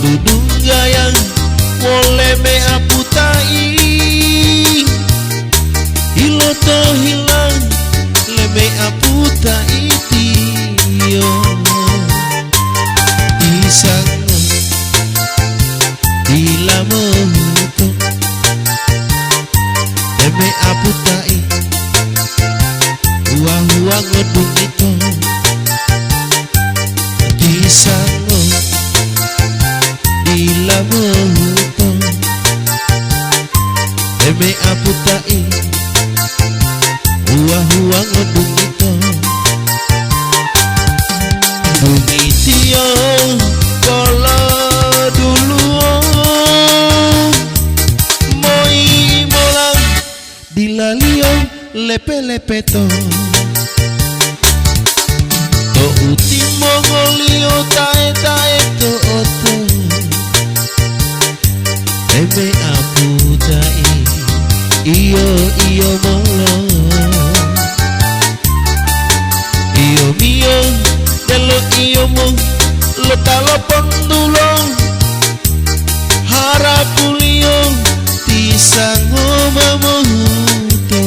dudung gayang boleh me aputai iloto hilang leme aputai tiyo isang ilamoto leme aputai uang ngedung itu disango ilamoto leme aputai uang ngedung itu bunyi tio kola dulu moi molang dilalio lepe-lepe to uti mongolio tae to oto eme aputai iyo molo iyo mio delo iyo mo lo talo pondulo harapulio tisango mamoto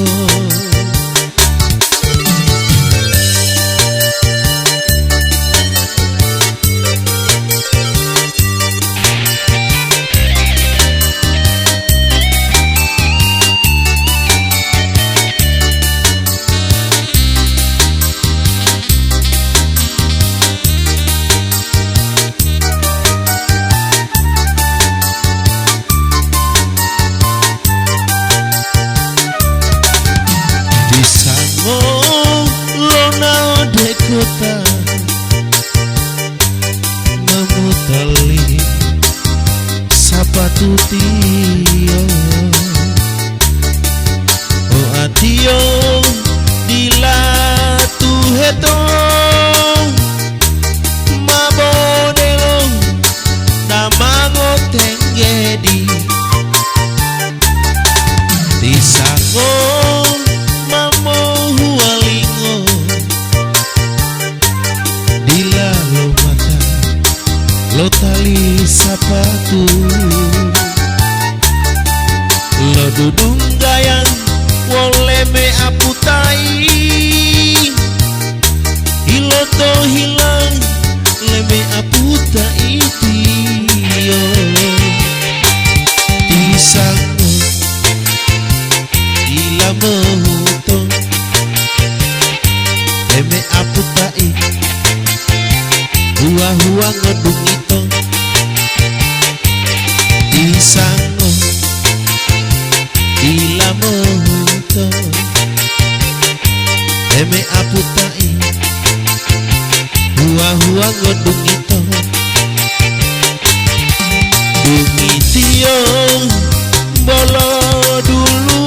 kota memutali sapatu tio oh atio dilatu heto mabodelo namango tenggedi tisango mamo hualingo lo tali sapatu lo dudung gayang wole me aputai iloto hilang leme aputai tiyo tisango ilamoto leme aputai hua ngedung itu disango ilamoto eme aputai hua ngedung itu bunyi tio bolo dulu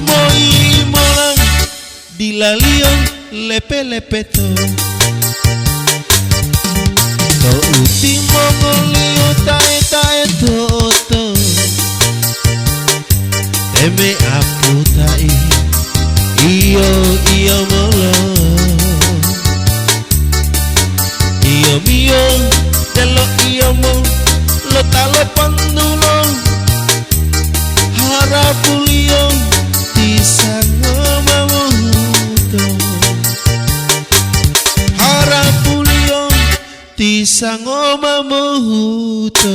moi molang dilalio lepe-lepe to uti mongolio tae to eme aputai iyo molo iyo mio delo iyo mo lo talo pandulo harapulio tisango mamoto harapulio tisango mamoto